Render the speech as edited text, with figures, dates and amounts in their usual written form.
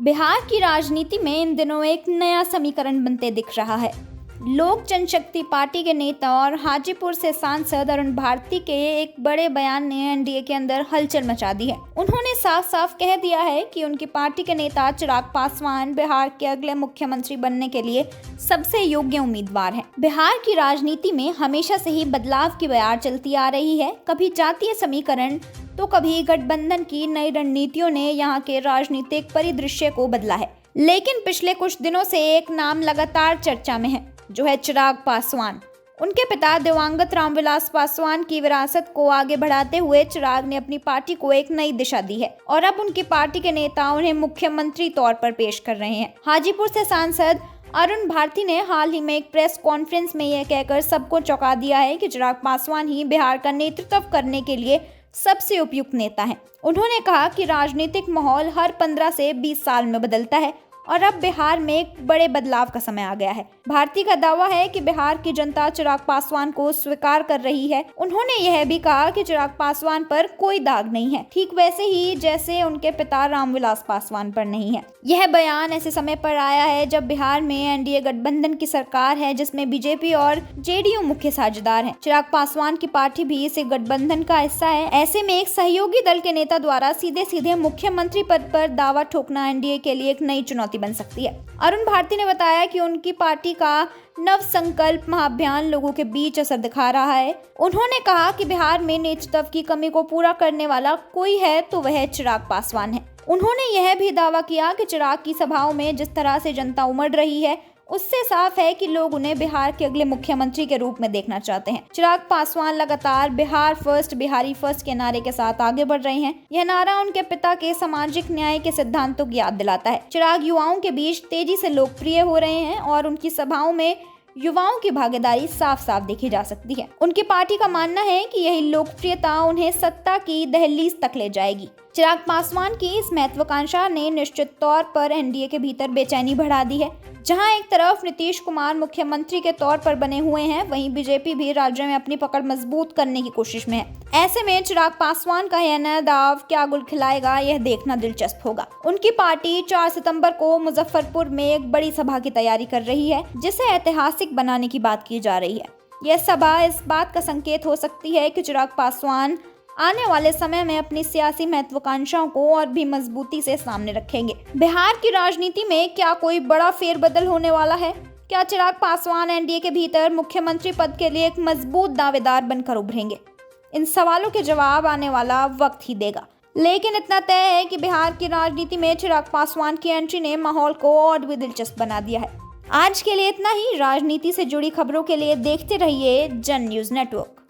बिहार की राजनीति में इन दिनों एक नया समीकरण बनते दिख रहा है। लोक जनशक्ति पार्टी के नेता और हाजीपुर से सांसद अरुण भारती के एक बड़े बयान ने एनडीए के अंदर हलचल मचा दी है। उन्होंने साफ साफ कह दिया है कि उनकी पार्टी के नेता चिराग पासवान बिहार के अगले मुख्यमंत्री बनने के लिए सबसे योग्य उम्मीदवार हैं। बिहार की राजनीति में हमेशा से ही बदलाव की बयार चलती आ रही है। कभी जातीय समीकरण तो कभी गठबंधन की नई रणनीतियों ने यहाँ के राजनीतिक परिदृश्य को बदला है। लेकिन पिछले कुछ दिनों से एक नाम लगातार चर्चा में है, जो है चिराग पासवान। उनके पिता दिवंगत रामविलास पासवान की विरासत को आगे बढ़ाते हुए चिराग ने अपनी पार्टी को एक नई दिशा दी है और अब उनकी पार्टी के नेता उन्हें मुख्यमंत्री तौर पर पेश कर रहे हैं। हाजीपुर से सांसद अरुण भारती ने हाल ही में एक प्रेस कॉन्फ्रेंस में यह कहकर सबको चौंका दिया है कि चिराग पासवान ही बिहार का नेतृत्व करने के लिए सबसे उपयुक्त नेता हैं। उन्होंने कहा कि राजनीतिक माहौल हर 15 से 20 साल में बदलता है और अब बिहार में एक बड़े बदलाव का समय आ गया है। भारती का दावा है कि बिहार की जनता चिराग पासवान को स्वीकार कर रही है। उन्होंने यह भी कहा कि चिराग पासवान पर कोई दाग नहीं है, ठीक वैसे ही जैसे उनके पिता रामविलास पासवान पर नहीं है। यह बयान ऐसे समय पर आया है जब बिहार में एनडीए गठबंधन की सरकार है, जिसमें बीजेपी और जेडीयू मुख्य साझेदार हैं। चिराग पासवान की पार्टी भी इस गठबंधन का हिस्सा है। ऐसे में एक सहयोगी दल के नेता द्वारा सीधे सीधे मुख्यमंत्री पद पर दावा ठोकना एनडीए के लिए एक नई चुनौती बन सकती है। अरुण भारती ने बताया कि उनकी पार्टी का नव संकल्प महाअभियान लोगों के बीच असर दिखा रहा है। उन्होंने कहा कि बिहार में नेतृत्व की कमी को पूरा करने वाला कोई है तो वह चिराग पासवान है। उन्होंने यह भी दावा किया कि चिराग की सभाओं में जिस तरह से जनता उमड़ रही है, उससे साफ है कि लोग उन्हें बिहार के अगले मुख्यमंत्री के रूप में देखना चाहते हैं। चिराग पासवान लगातार बिहार फर्स्ट, बिहारी फर्स्ट के नारे के साथ आगे बढ़ रहे हैं। यह नारा उनके पिता के सामाजिक न्याय के सिद्धांतों की याद दिलाता है। चिराग युवाओं के बीच तेजी से लोकप्रिय हो रहे हैं और उनकी सभाओं में युवाओं की भागीदारी साफ साफ देखी जा सकती है। उनकी पार्टी का मानना है कि यही लोकप्रियता उन्हें सत्ता की दहलीज तक ले जाएगी। चिराग पासवान की इस महत्वाकांक्षा ने निश्चित तौर पर एनडीए के भीतर बेचैनी बढ़ा दी है। जहां एक तरफ नीतीश कुमार मुख्यमंत्री के तौर पर बने हुए हैं, वहीं बीजेपी भी राज्य में अपनी पकड़ मजबूत करने की कोशिश में है। ऐसे में चिराग पासवान का यह नया दाव क्या गुल खिलाएगा, यह देखना दिलचस्प होगा। उनकी पार्टी 4 सितंबर को मुजफ्फरपुर में एक बड़ी सभा की तैयारी कर रही है, जिसे ऐतिहासिक बनाने की बात की जा रही है। यह सभा इस बात का संकेत हो सकती है कि चिराग पासवान आने वाले समय में अपनी सियासी महत्वाकांक्षाओं को और भी मजबूती से सामने रखेंगे। बिहार की राजनीति में क्या कोई बड़ा फेरबदल होने वाला है? क्या चिराग पासवान एनडीए के भीतर मुख्यमंत्री पद के लिए एक मजबूत दावेदार बनकर उभरेंगे? इन सवालों के जवाब आने वाला वक्त ही देगा। लेकिन इतना तय है कि बिहार की राजनीति में चिराग पासवान की एंट्री ने माहौल को और भी दिलचस्प बना दिया है। आज के लिए इतना ही। राजनीति से जुड़ी खबरों के लिए देखते रहिए जन न्यूज़ नेटवर्क।